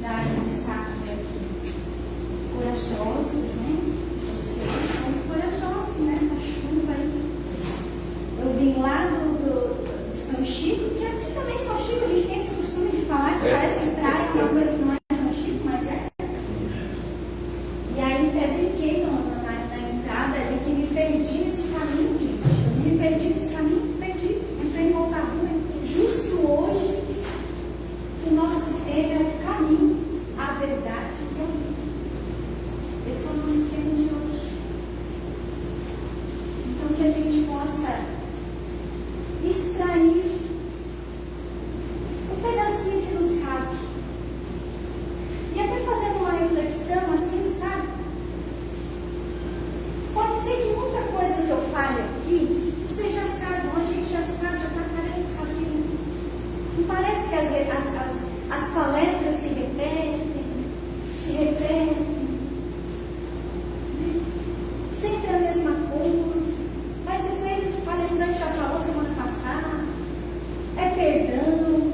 dar um status aqui. Corajosos, né? Vocês são os corajosos, né? Essa chuva aí. Eu vim lá de São Chico, que aqui também São Chico, a gente tem esse costume de falar que parece que praia é uma coisa que não é São Chico, mas é. E aí até brinquei na entrada ali que me perdi nesse caminho, gente. Eu me perdi nesse caminho, perdi. Entrei em volta rua, justo hoje, que o nosso tema é o caminho, a verdade e a vida. Esse é o nosso tema de hoje. Então que a gente possa extrair um pedacinho que nos cabe. E até fazendo uma reflexão assim, sabe? Pode ser que muita coisa que eu fale aqui, vocês já sabem, a gente já sabe, já está carente, sabe? Não parece que as palestras se repetem, sempre a mesma coisa. Mas isso aí o palestrante já falou semana passada. É perdão,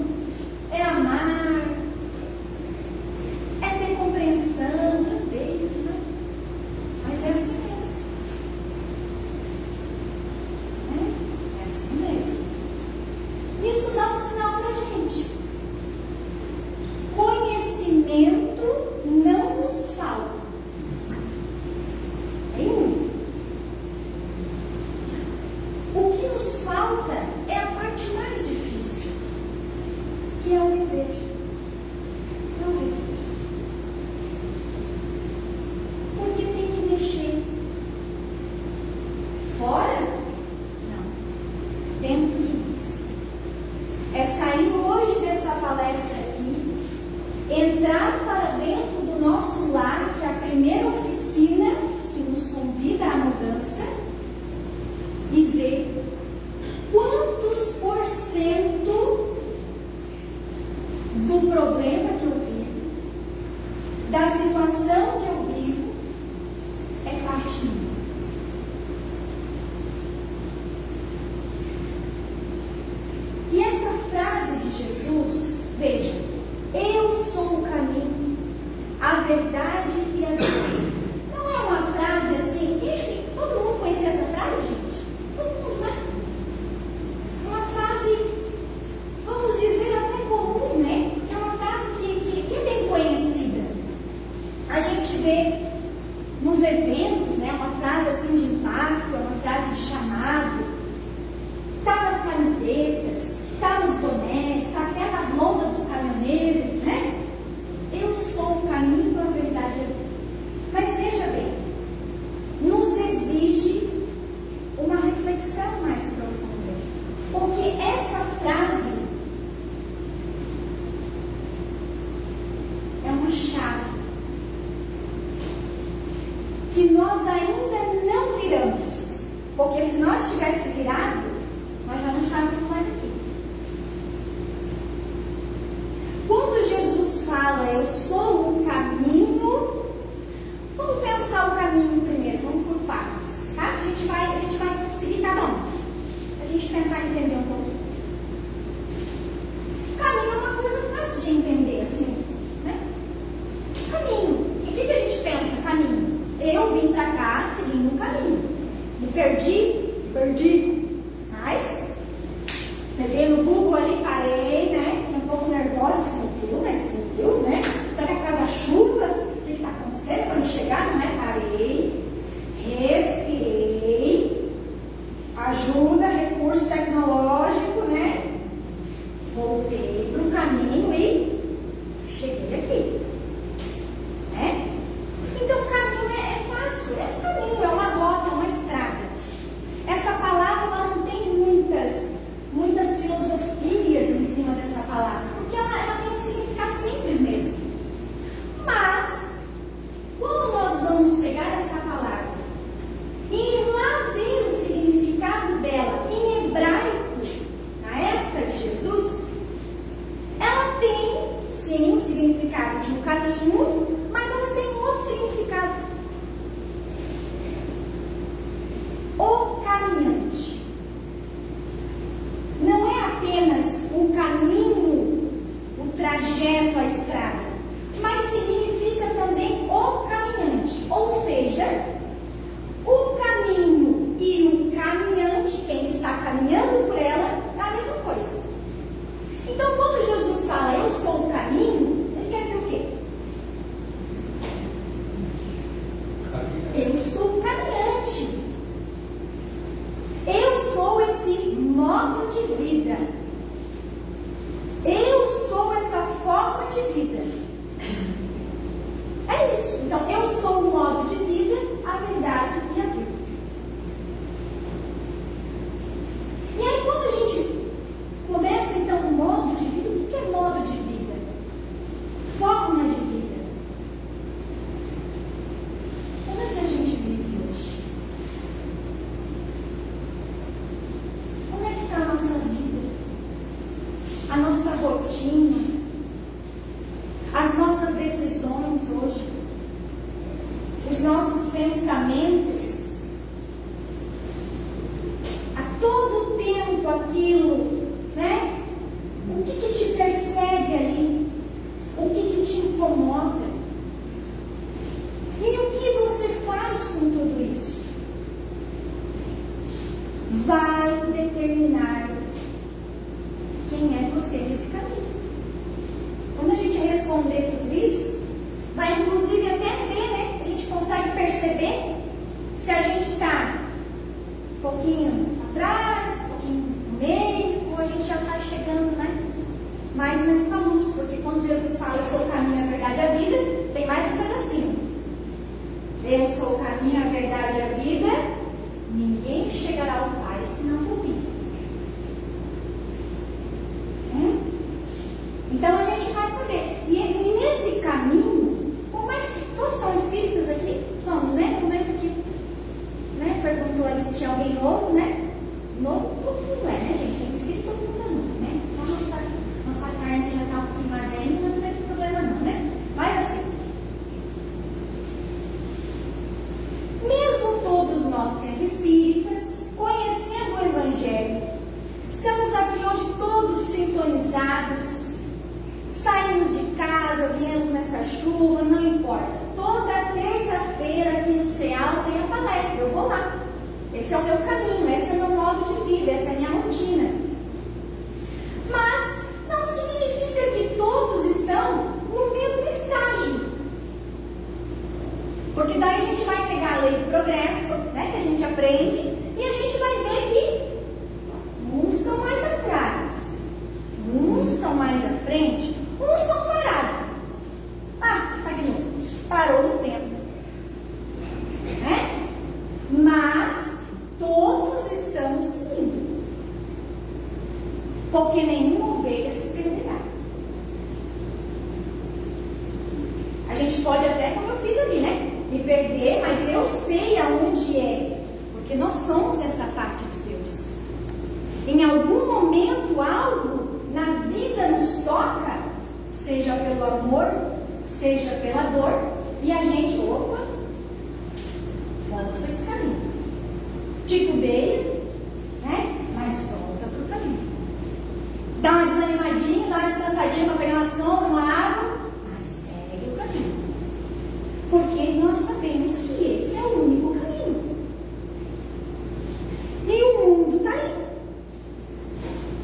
é amar, é ter compreensão, meu Deus, né? Mas é assim mesmo. É assim mesmo. Isso dá um sinal pra gente. Conhecimento não nos falta. Tem muito. O que nos falta é a parte mais difícil, que é o viver. É o viver. Porque tem que mexer. Fora? Não. Dentro de nós. É sair hoje dessa palestra aqui, entrar para dentro do nosso lar, que é a primeira oficina que nos convida à mudança, e ver quantos por cento do problema que eu vivo, da situação que eu vivo, é parte minha. E essa frase de Jesus, veja, eu sou o caminho, a verdade e a vida. Não é uma frase assim, que todo mundo conhecia essa frase, gente? Todo mundo, né? É uma frase, vamos dizer, até comum, né? Que é uma frase que é bem conhecida. A gente vê nos eventos, né? Uma frase assim de impacto, uma frase de chamado. Está nas camisetas, está nos bonés, está até nas lombas dos caminhoneiros, né? Eu sou o caminho, a verdade e a vida. Mas veja bem, nos exige uma reflexão mais profunda. Porque essa frase é uma chave que nós ainda não viramos. Porque se nós tivéssemos virado, nós já não estávamos mais aqui. Quando Jesus fala, eu sou o caminho, vamos pensar o caminho primeiro, vamos por partes, tá? A gente vai seguir cada um. A gente tentar entender um pouquinho. Caminho é uma coisa fácil de entender, assim, né? Caminho. O que a gente pensa? Caminho. Eu vim pra cá seguindo um caminho. Me perdi. Mas peguei no Google ali, parei, né? Fiquei um pouco nervosa, disse, meu Deus, né? Será que é por causa da chuva? O que está acontecendo para me chegar? Não é? Parei, respirei, ajuda, recurso tecnológico, né? Voltei para o caminho e cheguei aqui. Né? Então o caminho é fácil, é um caminho, é uma rota, é uma estrada. Essa palavra ela não tem muitas filosofias em cima dessa palavra, porque ela tem um significado simples mesmo. Mas, quando nós vamos pegar essa palavra e ir lá ver o significado dela em hebraico, na época de Jesus, ela tem, sim, o significado de um caminho, mas ela tem um outro significado. O caminhante. Não é apenas o caminho, o trajeto, a estrada, mas nossa rotina, as nossas decisões hoje, os nossos pensamentos, a todo tempo aquilo, né? O que te persegue ali? O que te incomoda? E o que você faz com tudo isso? Vai determinar quem é você nesse caminho. Quando a gente responder tudo isso, vai inclusive até ver, né? A gente consegue perceber se a gente está um pouquinho atrás, um pouquinho no meio, ou a gente já está chegando, né? Mais nessa luz, porque quando Jesus fala eu sou o caminho, a verdade e a vida, tem mais um pedacinho. Eu sou o caminho, a verdade e a vida, ninguém chegará ao Pai senão por mim. Então a gente vai saber. E nesse caminho, por mais que todos são espíritas aqui, somos, né? Não lembro que, né? Perguntou aí se tinha alguém novo, né? Novo todo mundo é, né, gente? Tem espírito todo mundo é novo, né? Só nossa carne já está um pouquinho mais velha, não tem problema não, né? Mas assim, mesmo todos nós sendo espíritas, conhecendo o Evangelho, estamos aqui hoje todos sintonizados. Saímos de casa, viemos nessa chuva, não importa. Toda terça-feira aqui no CEAL tem a palestra, eu vou lá. Esse é o meu caminho, esse é o meu modo de vida, essa é a minha rotina. Mas não significa que todos estão no mesmo estágio. Porque daí a gente vai pegar a lei do progresso, né, que a gente aprende, e a gente vai ver que uns estão mais atrás, uns estão mais à frente, uns estão parados. Estagnou. Parou no tempo. Né? Mas todos estamos indo. Porque nenhuma ovelha se perderá. A gente pode até, como eu fiz ali, né? Me perder, mas eu sei aonde é. Porque nós somos essa parte de Deus. Em algum momento, algo na vida nos toca, seja pelo amor, seja pela dor, e a gente, opa, volta para esse caminho. Titubeia, né? Mas volta para o caminho. Dá uma desanimadinha, dá uma descansadinha para pegar uma sombra, uma água, mas segue o caminho. Porque nós sabemos que esse é o único caminho. E o mundo está aí,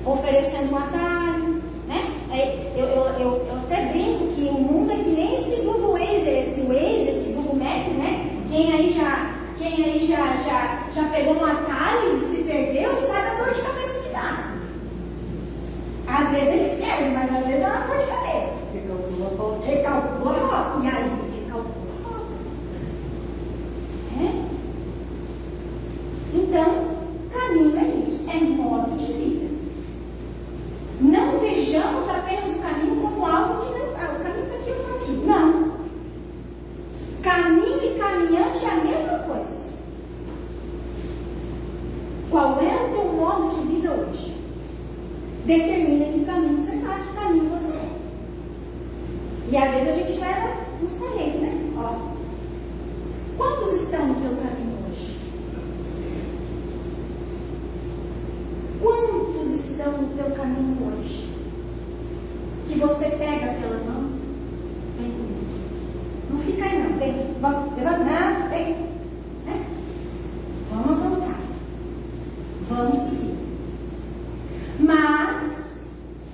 oferecendo um atalho, né? Eu até brinco que o mundo é que nem esse Google Waze, esse Google Maps, né? Quem aí já pegou um atalho e se perdeu, sabe a dor de cabeça que dá. Às vezes ele serve, mas às vezes dá uma dor de cabeça. Recalcula a rota. E aí, recalcula a rota. Então, caminho é isso, é modo de vida. Não vejamos apenas o caminho como algo que não. O caminho está aqui, eu estou aqui. Não. Caminho e caminhante é a mesma coisa. Qual é o teu modo de vida hoje? Determina que caminho você está, que caminho você é. E às vezes a gente leva uns com a gente, né? Ó. Quantos estão no teu caminho hoje? Quantos estão no teu caminho hoje? Que você pega pela mão, vem comigo. Não fica aí não, vem, vamos, levanta, vem. Né? Vamos avançar. Vamos seguir. Mas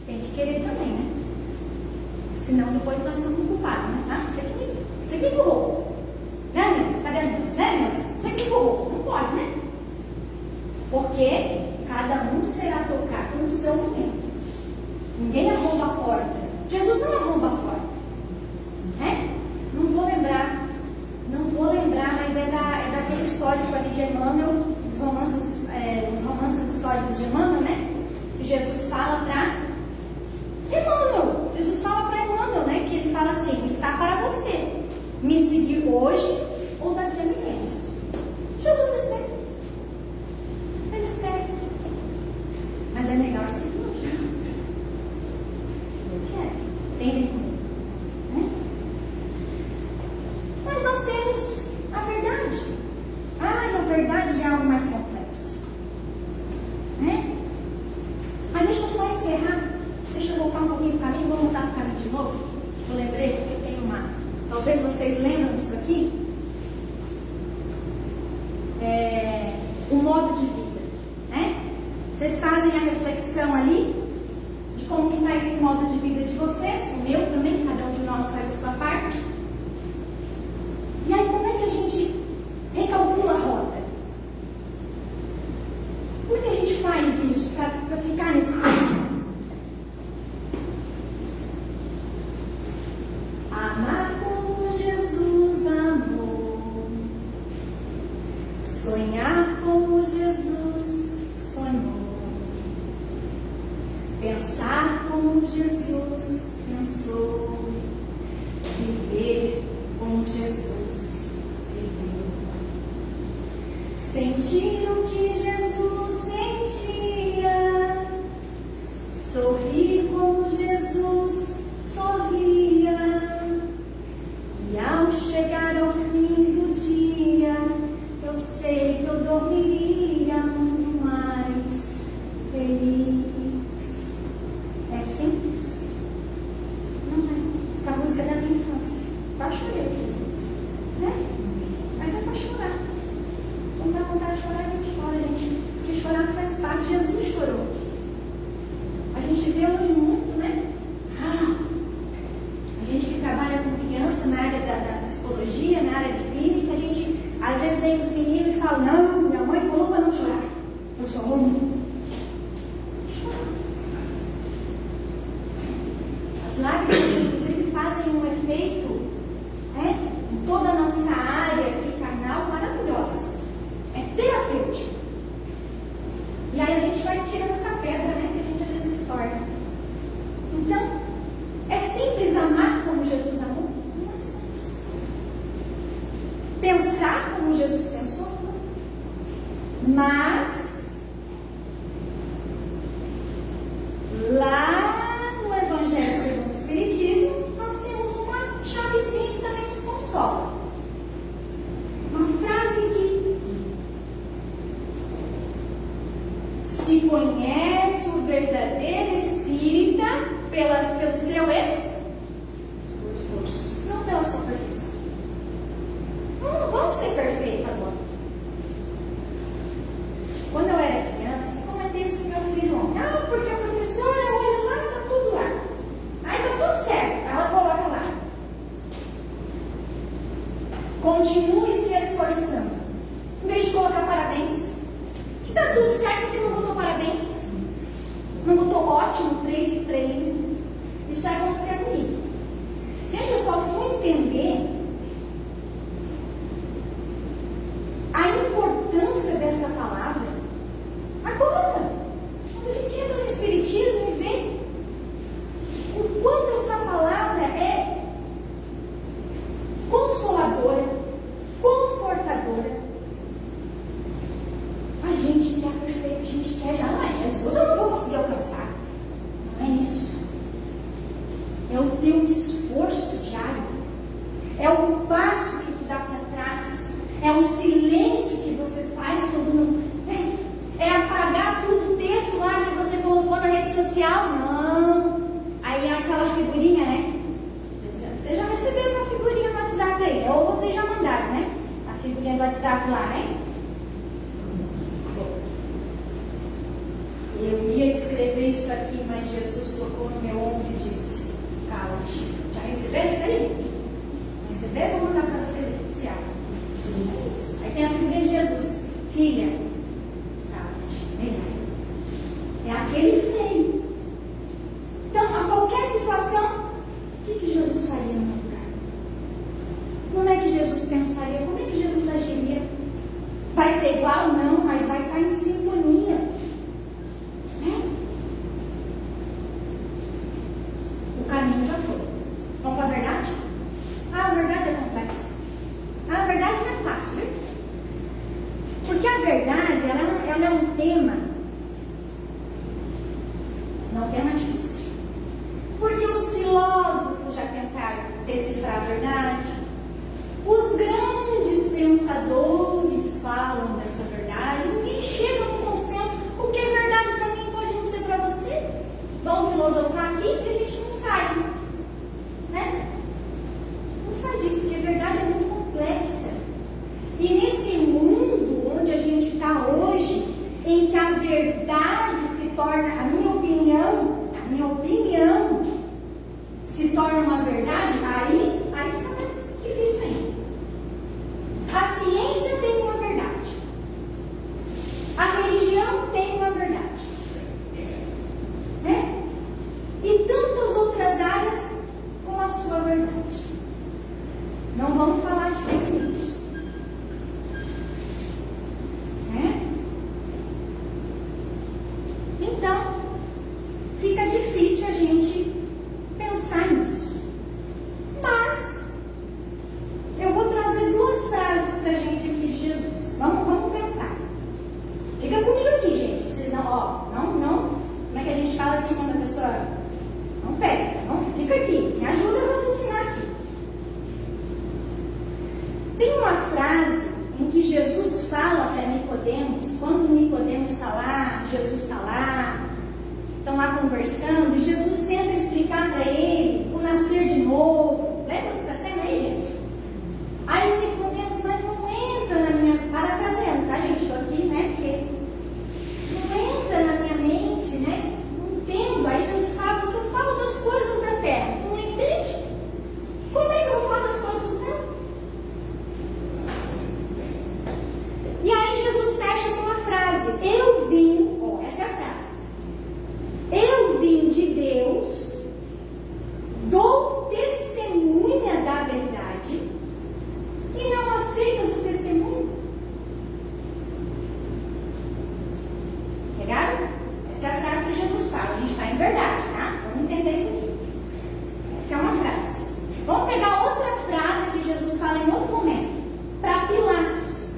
tem que querer também, né? Senão depois nós somos culpados, né? Ah, você que empurrou. Né, Nilson? Cadê a Nilson? Né, Nilson? Você que empurrou. Não pode, né? Porque cada um será tocado no seu momento. Ninguém arromba a porta. Jesus não arromba a porta. Né? Não vou lembrar, mas é daquele histórico ali de Emmanuel, os romances históricos de Emmanuel, né? E Jesus fala para Emmanuel. Jesus fala para Emmanuel, né? Que ele fala assim: está para você me seguir hoje ou daqui a milênios. Jesus espera. Ele espera. Mas é melhor seguir hoje. verdade de algo mais complexo. Né? Mas deixa eu só encerrar. Deixa eu voltar um pouquinho para o caminho. Vou voltar para o caminho de novo. Eu lembrei que eu tenho uma... Talvez vocês lembram disso aqui. O modo de vida. Né? Vocês fazem a reflexão ali de como que está esse modo de vida de vocês, o meu também, cada um de nós faz a sua parte. E aí como é que a gente recalcula a rota? Como é que a gente faz isso para ficar nesse caminho? Amar como Jesus amou, sonhar como Jesus sonhou, pensar como Jesus pensou, viver como Jesus viveu, sentir o que Jesus sentia, sorrir como Jesus sorria, e ao chegar ao fim do dia, eu sei que eu dormiria muito mais feliz. É simples? Não é? Essa música é da minha infância. Quase chorei aqui, né? Mas é para chorar. Quando dá vontade de chorar, a gente chora, gente. Porque chorar faz parte. Jesus chorou. A gente vê hoje muito, né? A gente que trabalha com criança na área da psicologia, na área de clínica, a gente às vezes vem os meninos e fala: não, minha mãe falou para não chorar. Eu sou homem. As lágrimas, inclusive, fazem um efeito, né, em toda a nossa área aqui carnal maravilhosa. É terapêutico. E aí a gente vai tirando essa pedra, né, que a gente às vezes se torna. Então, é simples amar como Jesus amou? Não é simples. Pensar como Jesus pensou? Mas, lá no Evangelho segundo o Espiritismo, nós temos uma chavezinha que também nos consola. Uma frase que se conhece o verdadeiro espírita pelo seu esforço, não pela sua perfeição. Não vamos ser perfeitos agora. Quando eu era criança, eu comentei isso com meu filho ontem. Porque a professora olha lá e está tudo lá. Aí está tudo certo. Ela coloca lá. Continue se esforçando. Em vez de colocar parabéns. Está tudo certo porque não botou parabéns. Não botou ótimo, 3 estrelas. Isso vai acontecer comigo. Gente, eu só fui entender a importância dessa palavra agora, quando a gente entra no Espiritismo e vê o quanto essa palavra é consoladora, confortadora. A gente quer perfeito, a gente quer já, mas Jesus eu não vou conseguir alcançar. Não é isso. É o teu esforço diário. É o passo que tu dá para trás. É o silêncio que você faz quando não... É apagar tudo o texto lá que você colocou na rede social. Não. Aí é aquela figurinha, né? Vocês já receberam uma figurinha no WhatsApp aí. Ou vocês já mandaram, né? A figurinha do WhatsApp lá, né? Eu ia escrever isso aqui, mas Jesus tocou no meu ombro e disse: cala-te. Já receberam isso aí, gente? Receberam? Vou mandar para vocês aqui pro céu. É isso. Aí tem a figurinha de Jesus. Filha, cala-te. É aquele freio. Então, a qualquer situação, o que Jesus faria no meu lugar? Como é que Jesus pensaria? Como é que Jesus agiria? Vai ser igual? Não, mas vai estar em sintonia. O caminho já foi. Vamos para a verdade? A verdade é complexa. A verdade não é fácil, viu? Porque a verdade, ela é um tema. Não é um tema difícil. Porque os filósofos já tentaram decifrar a verdade. Os grandes pensadores falam da filosofar aqui e a gente não sai, né? Não sai disso, porque a verdade é muito complexa. E nesse mundo onde a gente está hoje, em que a verdade se torna, a minha opinião se torna uma verdade, aí fica mais difícil ainda. A ciência tem uma verdade. A religião tem uma verdade. Né? E tantas outras áreas com a sua verdade. Não vamos falar de fake news. Né? Então, fica difícil a gente pensar nisso. Mas, eu vou trazer duas frases para a gente aqui de Jesus. Vamos pensar. Fica comigo aqui, gente. Vocês não, como é que a gente fala assim quando a pessoa não pesca? Não, fica aqui, me ajuda a raciocinar aqui. Tem uma frase em que Jesus fala para Nicodemos, quando Nicodemos está lá, Jesus está lá, estão lá conversando, e Jesus tenta explicar para ele o nascer de novo. Lembra dessa cena aí, gente? Aí o Nicodemos, mas não entra na minha... Parafraseando, tá, gente? Estou aqui, né? Porque não entra na minha mente, né? Não entendo. Aí Jesus fala, se eu falo das coisas da terra, tu não entende? Como é que eu vou falar das coisas do céu? E aí Jesus fecha com uma frase. Eu vim, essa é a frase. Eu vim de Deus, dou testemunha da verdade e não aceitas o testemunho. Pegaram? Essa é a frase que Jesus fala. A gente está em verdade, tá? Vamos entender isso aqui. Essa é uma frase. Vamos pegar outra frase que Jesus fala em outro momento. Para Pilatos.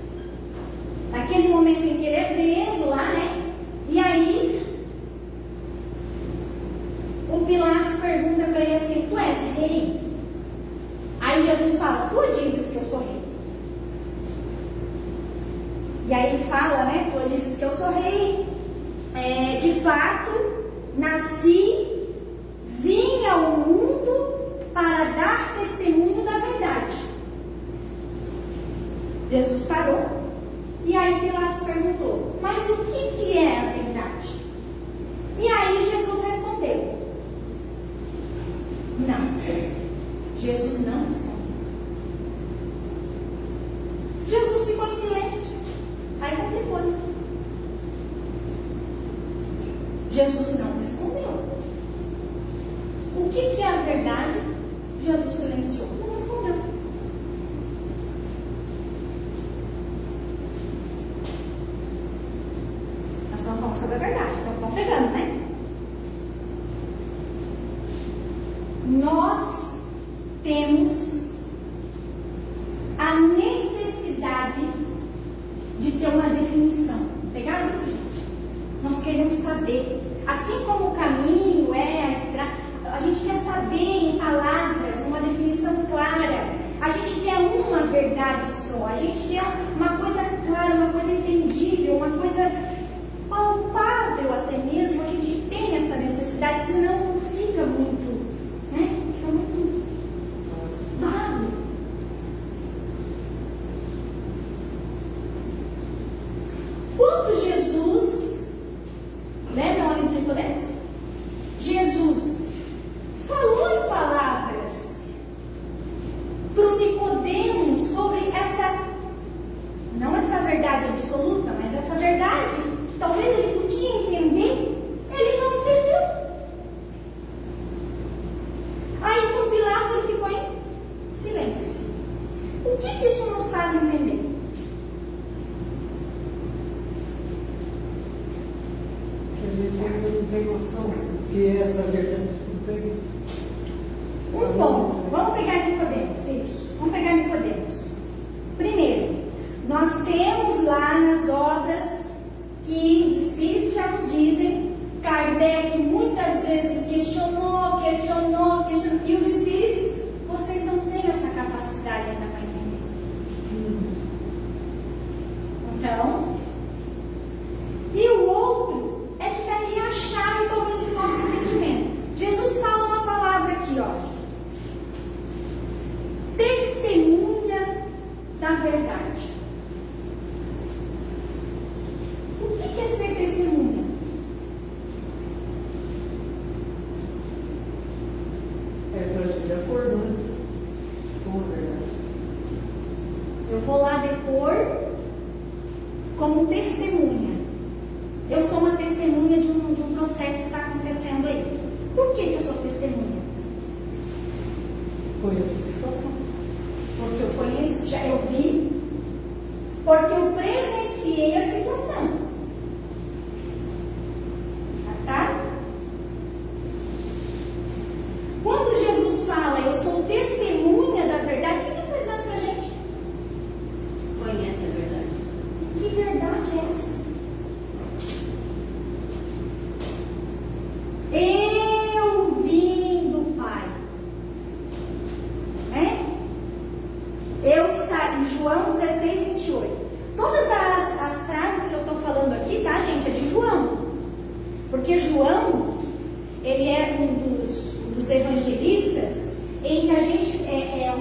Naquele momento em que ele é preso lá, né? E aí, o Pilatos pergunta para ele assim, tu és rei? Aí Jesus fala, tu dizes que eu sou rei. E aí ele fala, né? Tu dizes que eu sou rei. De fato, nasci, vim ao mundo para dar testemunho da verdade. Jesus parou. E aí Pilatos perguntou, mas o que é a verdade? E aí Jesus respondeu, não. Jesus não respondeu. Jesus ficou em silêncio. Aí complicou. Jesus não respondeu. O que é a verdade? Jesus silenciou. Não respondeu. Nós estamos falando sobre a verdade. Então estão pegando, né? Nós temos a necessidade de ter uma definição. Pegaram isso, gente? Nós queremos saber. Assim como o caminho é a estrada, a gente quer saber em palavras, uma definição clara. A gente quer uma verdade só. A gente quer uma coisa clara, uma coisa entendível, uma coisa palpável até mesmo. A gente tem essa necessidade, senão não fica muito, né? Fica muito vago. Quando Jesus, lembram ali do Nicodemos? Jesus falou em palavras para o Nicodemos sobre essa, não essa verdade absoluta, mas essa verdade que talvez ele podia entender, ele não entendeu. Aí com Pilatos ele ficou em silêncio. O que isso nos faz entender? A gente ainda não tem noção do que é essa verdade. Um ponto. Vamos pegar Nicodemos, isso. Vamos pegar Nicodemos. Primeiro, nós temos lá nas obras que os Espíritos já nos dizem, Kardec muitas vezes questionou, e os Espíritos, vocês não têm essa capacidade ainda para entender. Então, e o outro é que daí é a chave talvez do nosso entendimento. da verdade. O que é ser testemunha? É para a gente acordar com a verdade. Eu vou lá depor como testemunha. Eu sou uma testemunha de um processo que está acontecendo aí. Por que eu sou testemunha? Conheço a situação. Porque eu conheço, já eu vi, porque eu presenciei a situação. Tá? Quando Jesus fala, eu sou testemunha da verdade, o que ele está dizendo para a gente? Conhece a verdade. E que verdade é essa? Eu vim do Pai. Eu saí, João 16, 28. Todas as frases que eu estou falando aqui, tá, gente, é de João. Porque João, ele é um dos evangelistas em que a gente é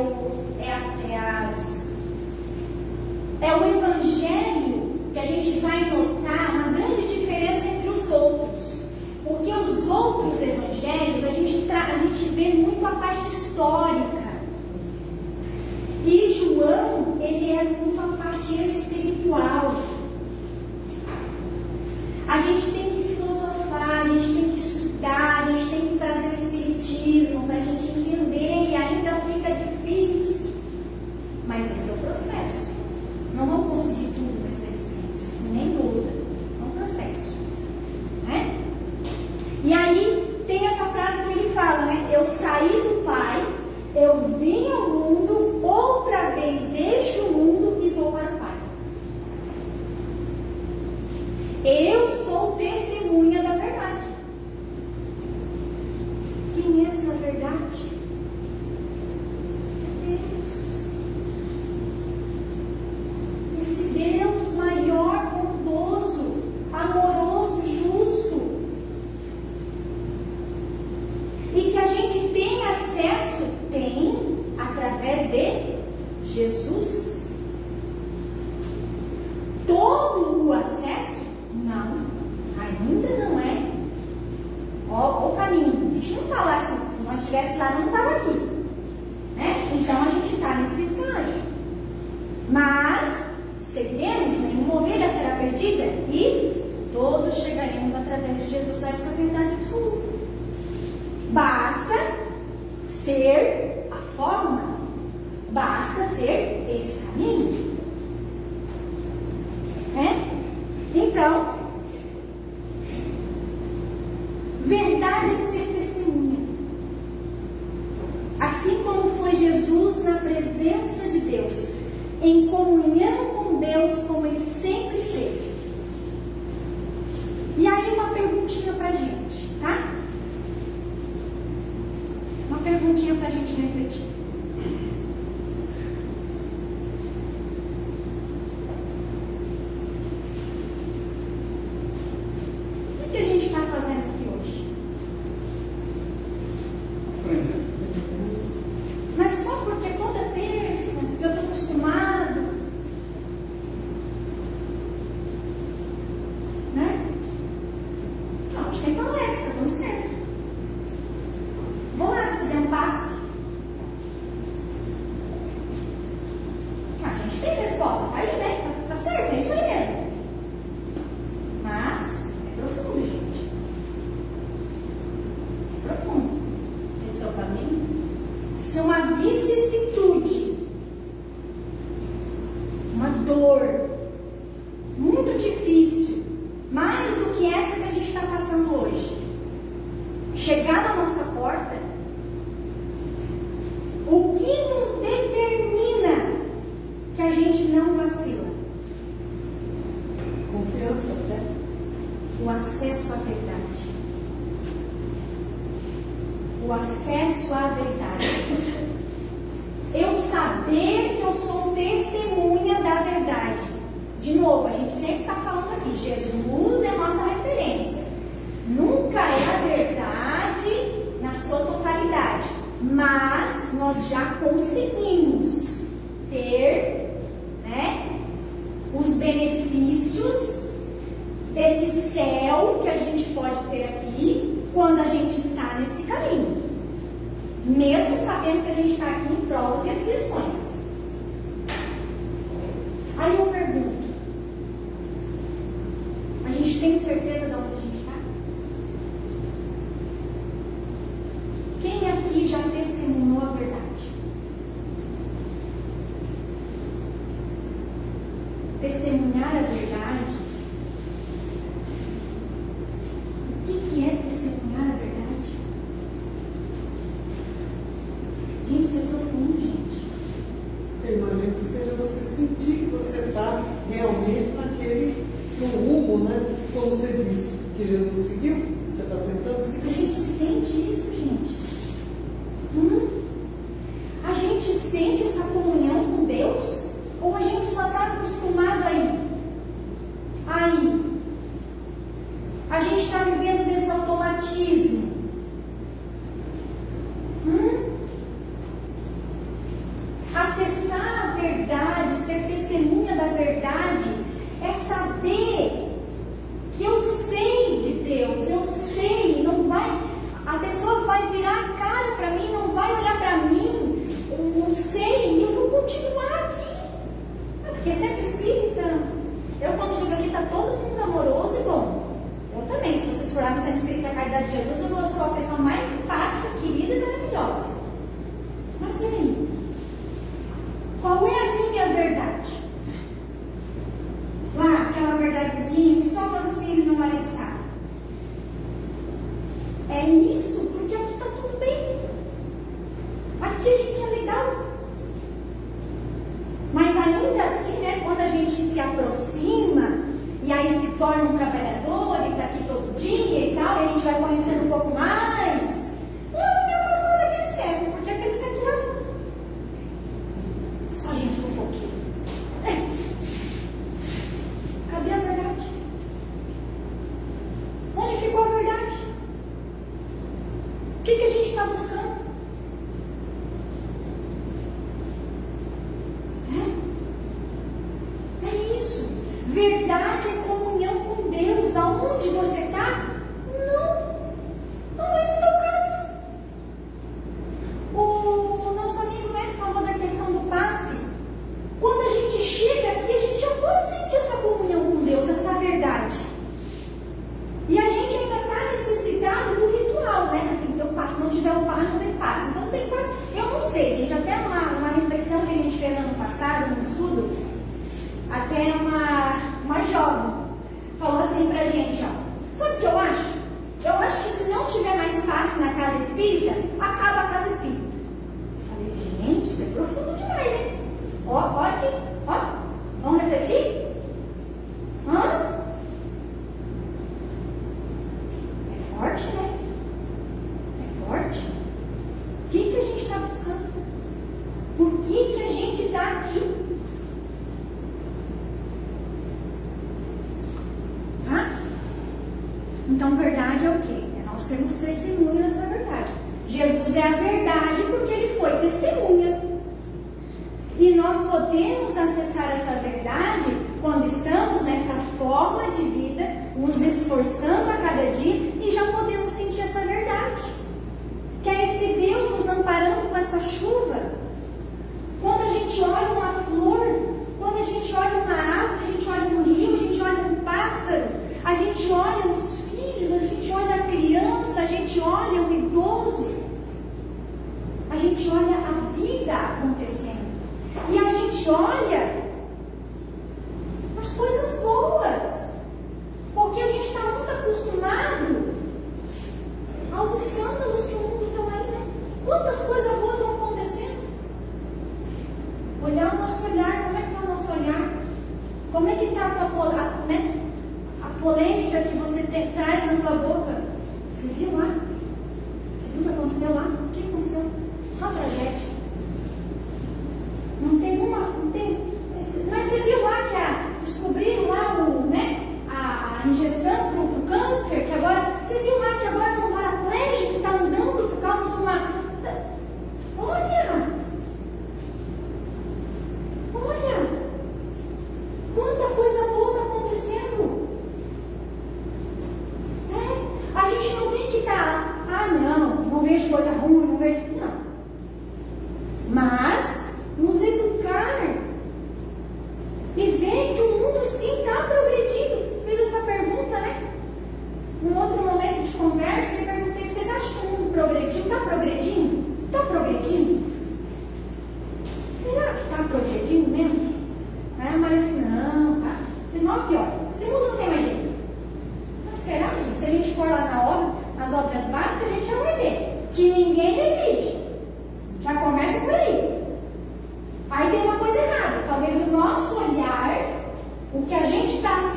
o evangelho que a gente vai notar uma grande diferença entre os outros. Porque os outros evangelhos, a gente vê muito a parte histórica. E João, ele é muito a parte espiritual. A gente tem que filosofar, a gente tem que estudar, a gente tem que trazer o espiritismo para a gente entender, e ainda fica difícil. Mas esse é o processo. Não vamos conseguir tudo nessa existência, nem dúvida. É um processo. Né? E aí tem essa frase que ele fala, né? Eu saí do Pai, eu vim ao mundo, outra vez deixo o mundo e vou para o Pai. Eu sou testemunha da verdade. Quem é essa verdade? Deus. Esse Deus maior, bondoso, amoroso, justo. E que a gente tem acesso, através de Jesus. Todo o acesso? Não, ainda não é. Ó, o caminho. A gente não está lá, se nós estivesse lá, não estava aqui. Né? Então a gente está nesse estágio. Mas seguiremos, nenhuma ovelha será perdida e todos chegaremos através de Jesus a essa verdade absoluta. Basta ser a forma, basta ser esse caminho. Então, verdade é ser testemunha. Assim como foi Jesus na presença de Deus, em comunhão com Deus, como ele sempre esteve. E aí uma perguntinha pra gente, tá? Uma perguntinha pra gente refletir. O que a gente está fazendo aqui hoje? Mas só porque toda terça eu estou acostumado, né? Não, hoje tem palestra, vamos certo. Vou lá, se der um passe. A gente tem resposta, tá aí, né? Tá certo, é isso aí mesmo. Mas é profundo, gente. É profundo. Esse é o caminho? Se uma vicissitude, uma dor muito difícil, mais do que essa que a gente está passando hoje, chegar na nossa porta, o que nos determina que a gente não vacila? Confiança, fé. O acesso à verdade. O acesso à verdade. Eu saber que eu sou testemunha da verdade. De novo, a gente sempre está falando aqui, Jesus é a nossa referência. Nunca é a verdade na sua totalidade, mas nós já conseguimos ter esse céu que a gente pode ter aqui quando a gente está nesse caminho, mesmo sabendo que a gente está aqui em provas e expiações. Aí eu pergunto, a gente tem certeza de onde a gente está? Quem aqui já testemunhou a verdade? Testemunhar a verdade. O que é testemunhar a verdade? Gente, isso é profundo, gente. Eu imagino que seja você sentir que você está realmente no rumo, né? Como você disse, que Jesus seguiu, você está tentando seguir. A gente sente isso, gente. A gente sente essa comunhão com Deus? Ou a gente só está acostumado aí? A gente está vivendo desse automatismo. Acessar a verdade, ser testemunha da verdade, é saber que eu sei de Deus, eu sei, não vai, a pessoa vai virar a cara para mim, não vai olhar para mim, eu não sei, e eu vou continuar aqui. Porque sempre espírita, eu quando chego aqui está todo mundo amoroso e bom. Eu também, se vocês forem no centro espírita da Caridade de Jesus, eu sou a pessoa mais simpática, querida e maravilhosa. Mas e aí? Qual é a minha verdade? Lá, aquela verdadezinha que só meus filhos e meu marido sabem. É isso, porque aqui está tudo bem. Aqui a gente é legal. Mas ainda assim, né, quando a gente se aproxima e aí se torna um trabalhador e está aqui todo dia e tal, e a gente vai conhecendo um pouco mais, eu me afastar daquele certo, porque aquele certo lá só gente fofoquinha. Cadê a verdade? Onde ficou a verdade? O que a gente está buscando? É isso. Verdade é comunhão com Deus. Aonde você está? Não é no teu caso. O nosso amigo, né, falou da questão do passe. Quando a gente chega aqui, a gente já pode sentir essa comunhão com Deus, essa verdade. E a gente ainda está necessitado do ritual, né? Tem que ter um passe. Se não tiver um passe, não tem passe. Então tem passe. Eu não sei, gente. Até uma reflexão que a gente fez ano passado, num estudo, até uma jovem falou assim pra gente, ó. Sabe o que eu acho? Eu acho que se não tiver mais passe na casa espírita, acaba a casa espírita. Eu falei, gente, isso é profundo demais, hein? Ó aqui, ó. Vamos refletir? É forte, né? É forte. O que a gente está buscando? Por que a gente está aqui? Então, verdade é o quê? Nós temos testemunho dessa verdade. Jesus é a verdade porque ele foi testemunha. E nós podemos acessar essa verdade quando estamos nessa forma de vida, nos esforçando a cada dia e já podemos sentir essa verdade. Que é esse Deus nos amparando com essa chuva. Quando a gente olha uma flor, quando a gente olha uma árvore, a gente olha um rio, a gente olha um pássaro, a gente olha os filhos, a gente olha a criança, a gente olha o idoso, a gente olha a vida acontecendo. E a gente olha as coisas boas, porque a gente está muito acostumado aos escândalos que o mundo está aí, né? Quantas coisas boas estão acontecendo? Olhar o nosso olhar, como é que está o nosso olhar? Como é que está a polêmica que você traz na tua boca? Você viu lá? Você viu o que aconteceu lá? O que aconteceu? Só tragédia. Não tem uma. Não tem, mas você viu lá que descobriram lá a injeção para o câncer, que agora. Você viu lá que agora um paraplégico está andando por causa de uma. Olha! Quanta coisa boa está acontecendo!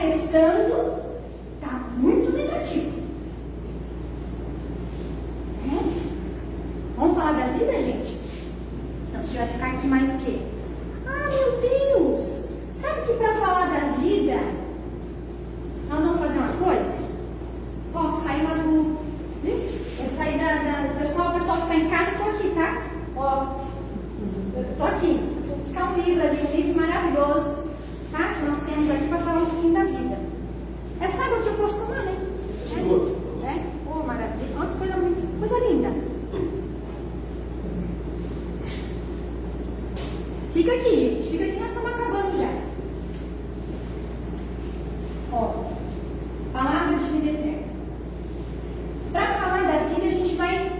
acessando está muito negativo. Vamos falar da vida, gente? Então, a gente vai ficar aqui mais o quê? Ah, meu Deus! Sabe que para falar da vida, nós vamos fazer uma coisa? Ó, sair lá do... Eu saí o pessoal que está em casa, estou aqui, tá? Ó, eu estou aqui. Vou buscar um livro ali, um livro maravilhoso, tá? Que nós temos aqui para falar um pouquinho da vida. É sábado que eu posso tomar, né? É? Oh, maravilha. Olha que coisa linda. Fica aqui, gente. Fica aqui, nós estamos acabando já. Ó, palavra de vida eterna. Para falar da vida, a gente vai...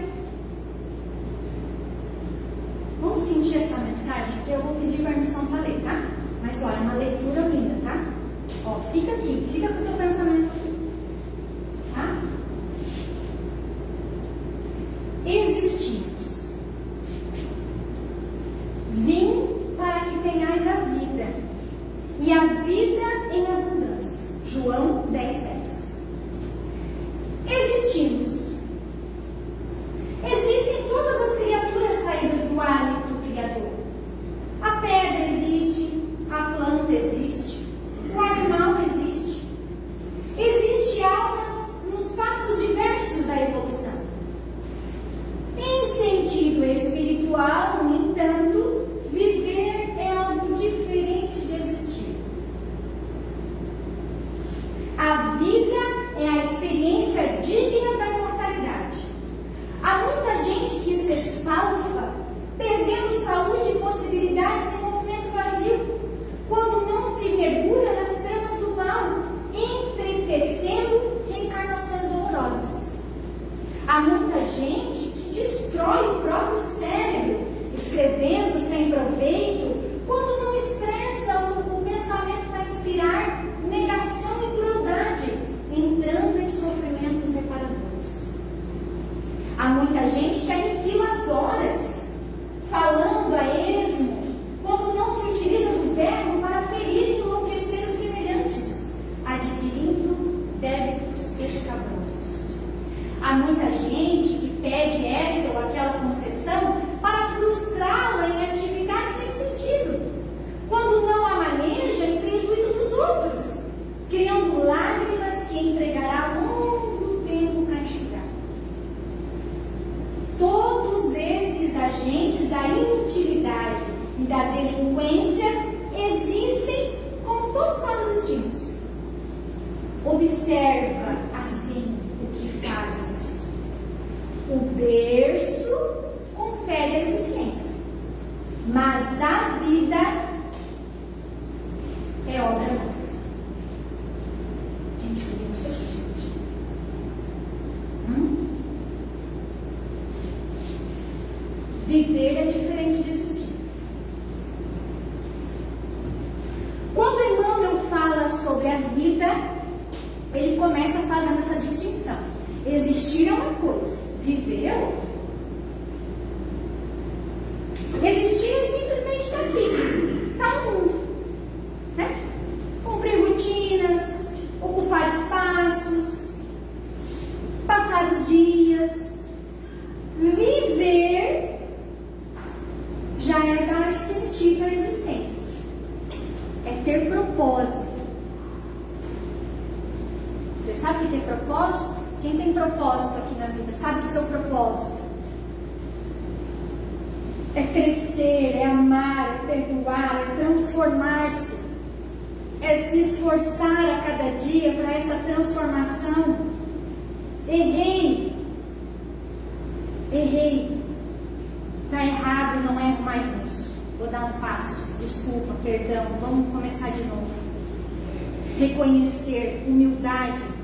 Vamos sentir essa mensagem aqui. Eu vou pedir permissão para ler, tá? Mas olha, é uma leitura linda, tá? Ó, fica aqui. Fica com o teu pensamento aqui. Tá? Existimos. Vim para que tenhais a vida, e a vida em abundância. João 10:10. Existimos. Existem todas as criaturas saídas do hálito do Criador. A pedra existe, a planta existe, o animal existe. Existem almas nos passos diversos da evolução. Em sentido espiritual, no entanto, viver é algo diferente de existir. A vida é a experiência digna da imortalidade. Há muita gente que se esfalfa, perdendo saúde e possibilidades em um movimento vazio, quando não se mergulha nas tramas do mal, entretecendo reencarnações dolorosas. Há muita gente que destrói o próprio cérebro, escrevendo sem proveito, quando não expressa o pensamento para inspirar negação e crueldade, entrando em sofrimentos reparadores. Há muita gente que aniquila as horas, falando a esmo, quando não se utiliza do verbo para ferir e enlouquecer os semelhantes, adquirindo débitos escabrosos. Há muita gente que pede essa ou aquela concessão para frustrá-la em atividades sem sentido, quando não a maneja em prejuízo dos outros, criando lágrimas que empregará longo tempo para enxugar. Todos esses agentes da inutilidade e da delinquência existem como todos nós existimos. Observa, assim, o que fazes. O berço confere a existência, mas a vida é obra nossa. Gente, que Deus seja, gente. Viver é diferente de existir. Quando Emmanuel fala sobre a vida, ele começa fazendo essa distinção. Existir é uma coisa, viver é outra. Existir é simplesmente estar aqui, estar no mundo, né? Cumprir rotinas, ocupar espaços, passar os dias. Viver já é dar sentido à existência, é ter propósito. Você sabe o que é propósito? Quem tem propósito aqui na vida sabe o seu propósito. É crescer, é amar, é perdoar, é transformar-se, é se esforçar a cada dia para essa transformação. Errei, está errado e não erro mais nisso. Vou dar um passo, desculpa, perdão, vamos começar de novo. Reconhecer, humildade.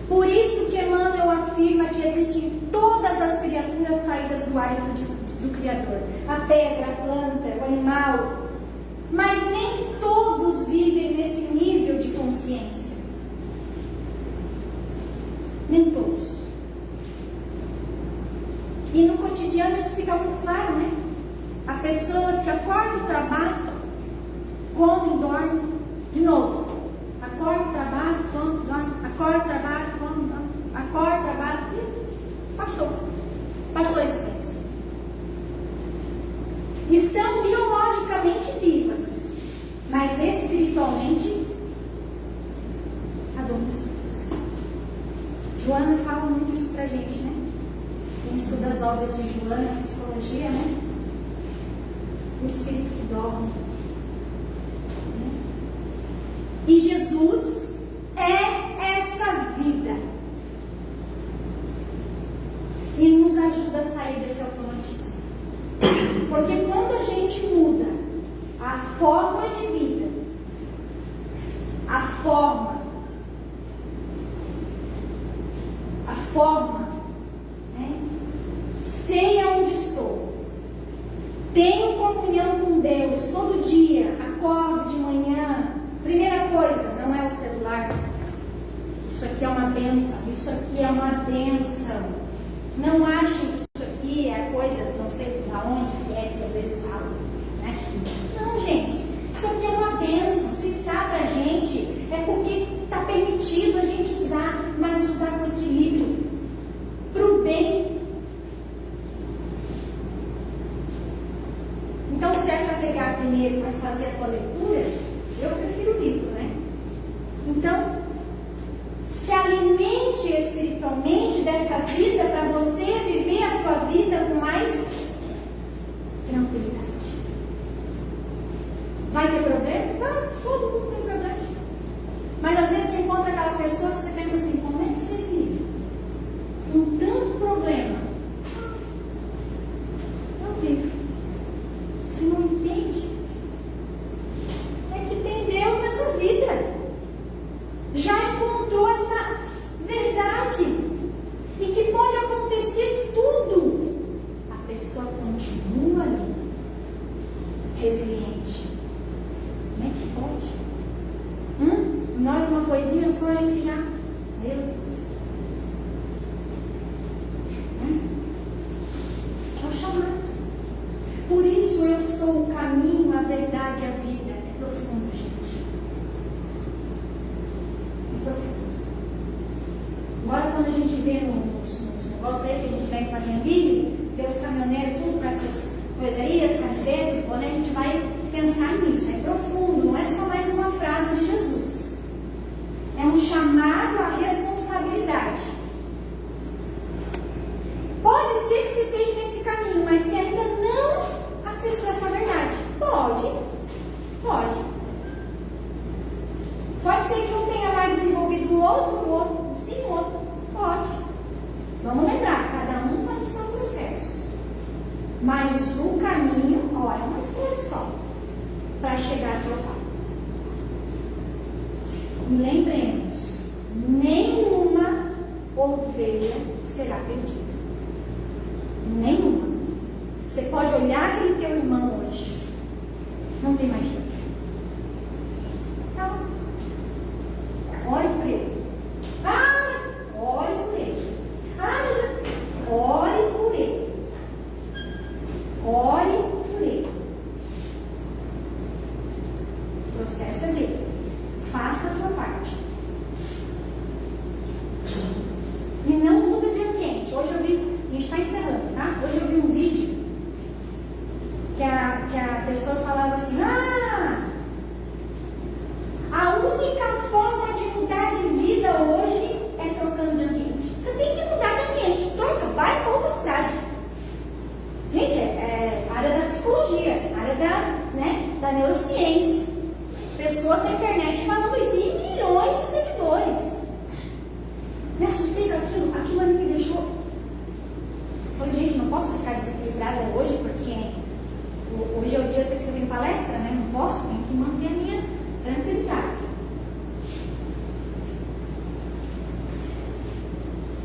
Por isso que Emmanuel afirma que existem todas as criaturas saídas do hálito do Criador. A pedra, a planta, o animal. Mas nem todos vivem nesse nível de consciência. Nem todos. E no cotidiano isso fica muito claro, né? Há pessoas que acordam, trabalham, comem, dormem, de novo. Acorda, trabalho, come, dorme. Acorda, trabalho, come, dorme. Acorda, trabalho. E passou a existência. Estão biologicamente vivas, mas espiritualmente adormecidas. Joana fala muito isso pra gente, né? Quem estuda as obras de Joana, psicologia, né? O espírito que dorme. E Jesus é essa vida. E nos ajuda a sair desse automatismo. Porque quando a gente muda a forma de vida, a forma, né? Sei aonde estou, tenho comunhão com Deus todo dia, acordo de manhã, primeira coisa, não é o celular. Isso aqui é uma bênção, isso aqui é uma bênção. Não achem que isso aqui é coisa, não sei aonde que é que às vezes falam, né? Não, gente, isso aqui é uma bênção. Se está pra gente, é porque está permitido a gente usar, mas usar com equilíbrio, pro bem. Então, se é para pegar primeiro, mas fazer a tua leitura, eu prefiro o livro, né? Então, se alimente espiritualmente dessa vida para você viver a tua vida com mais tranquilidade. Vai ter problema? Não, todo mundo tem problema. Mas às vezes você encontra aquela pessoa que você pensa assim, como é que você vive com tanto problema? Não vivo. Você não entende? É que tem Deus nessa vida. Já encontrou essa verdade. E que pode acontecer tudo. A pessoa continua ali, resiliente. Como é que pode? Nós uma coisinha só a gente já... Meu Deus. É o chamado. Por isso eu sou o caminho, a verdade e a vida. É profundo, gente. É profundo. Agora quando a gente vê nos negócios aí, que a gente vai com a Joinville, vê os caminhoneiros, tudo com essas coisas aí, as camisetas, os bonés, a gente vai pensar nisso. É profundo, não é só mais uma frase de Jesus. É um chamado à responsabilidade. Pode ser que você esteja nesse caminho, mas que ainda não acessou essa verdade. Pode. Pode ser que um tenha mais desenvolvido o outro, sim, o outro. Pode. Vamos lembrar, cada um está no seu processo. Mas o caminho, é uma escolha só para chegar até o Pai. E lembremos, nenhuma ovelha será perdida. Nenhuma. Você pode olhar aquele teu irmão hoje, não tem mais jeito. Não. Ore por ele. Mas ore por ele. Ore por ele. Ore por ele. O processo é dele. Faça a tua parte. E não muda de ambiente. Hoje eu vi, a gente está encerrando, tá? Hoje eu vi um vídeo que a pessoa falava assim, a única forma de mudar de vida hoje é trocando de ambiente. Você tem que mudar de ambiente. Troca, vai para outra cidade. Gente, é área da psicologia, área da neurociência. Pessoas na internet falando isso e milhões de seguidores. Me assustei com aquilo ali me deixou. Falei, gente, não posso ficar desequilibrada hoje, porque hoje é o dia que eu tenho palestra, né? Não posso, tenho que manter a minha tranquilidade.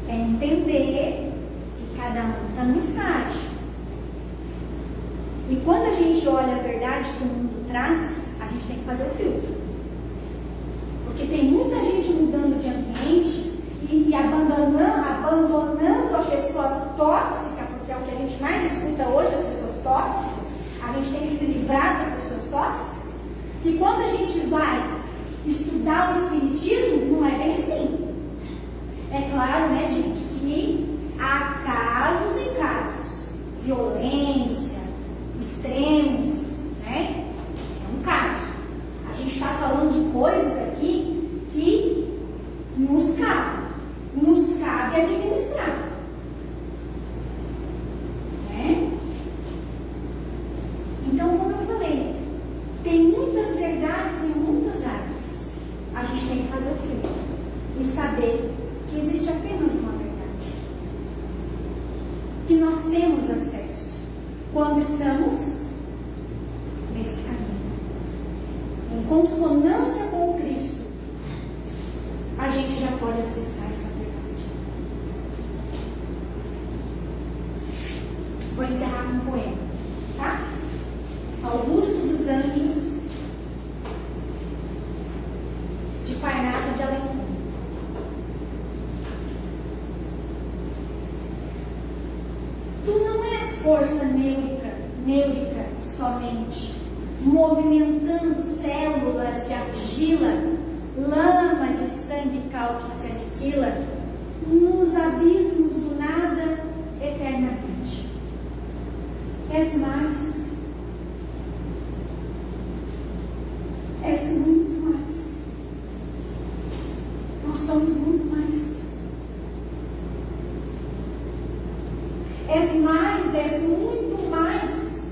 É entender que cada um está no estágio. E quando a gente olha a verdade que o mundo traz, a gente tem que fazer o filtro. Porque tem muita gente mudando de ambiente e abandonando a pessoa tóxica, porque é o que a gente mais escuta hoje, as pessoas tóxicas. A gente tem que se livrar das pessoas tóxicas. E quando a gente vai estudar o Espiritismo, não é bem assim. É claro, né, gente, que há casos e casos. Violência, extremos, né? É um caso. A gente está falando de coisas aqui que nos cabe administrar. Né? Então, como eu falei, tem muitas verdades em muitas áreas. A gente tem que fazer o filtro e saber que existe apenas uma verdade, que nós temos acesso quando estamos nesse caminho, em consonância com o Cristo. A gente já pode acessar essa verdade. Vou encerrar com um poema, tá? Augusto dos Anjos, de Parnaso de Alencar. Tu não és força neurica somente, movimentando células de argila, lama de sangue cal que se aniquila nos abismos do nada eternamente. És mais, és muito mais. Nós somos muito mais. És mais, és muito mais.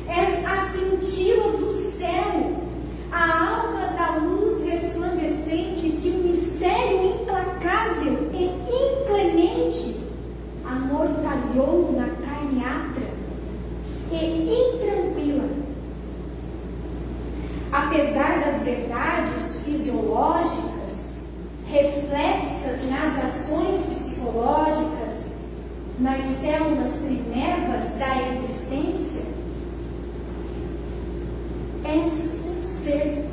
És a cintila do céu, a alma da luz resplandecente que o mistério implacável e inclemente amortalhou na carne atra e intranquila. Apesar das verdades fisiológicas reflexas nas ações psicológicas, nas células primevas da existência, és um ser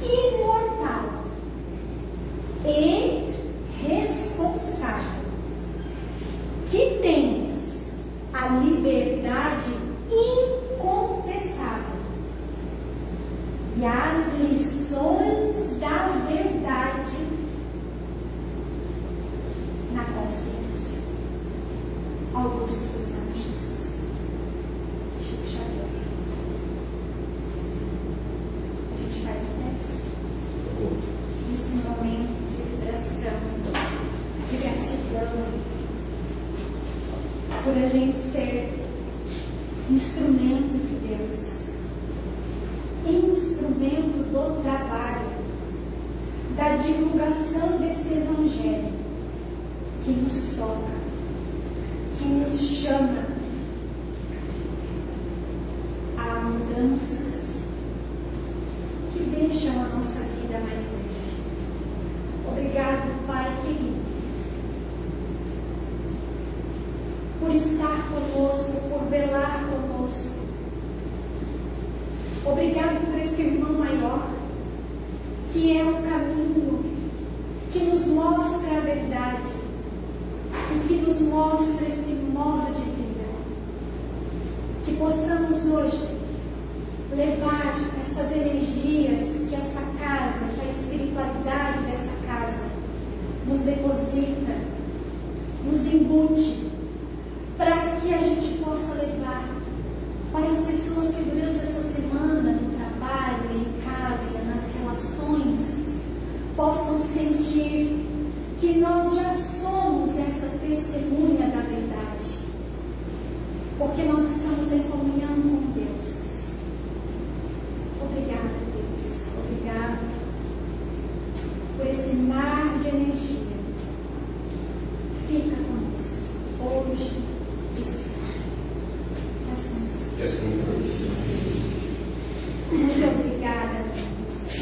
imortal e responsável, que tens a liberdade incontestável e as lições da verdade na consciência. Augusto dos Anjos, Chico Xavier. A gente faz a prece. Nesse momento de vibração, de gratidão, por a gente ser instrumento de Deus, instrumento do trabalho, da divulgação desse Evangelho que nos toca, que nos chama a mudanças que deixam a nossa vida mais leve. Obrigado, Pai querido, por estar conosco, por velar conosco. Obrigado por esse irmão maior, que é o caminho, que nos mostra a verdade e que nos mostra esse modo de vida. Que possamos hoje levar essas energias que essa casa, que a espiritualidade dessa casa nos deposita, nos embute, para que a gente possa levar para as pessoas que durante essa semana, no trabalho, em casa, nas relações, possam sentir que nós já somos essa testemunha da verdade, porque nós estamos em comunhão com Deus. Obrigada, Deus. Obrigado por esse mar de energia. Fica conosco hoje e sempre. Assim seja. Muito obrigada, Deus.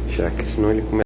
Já que senão ele começa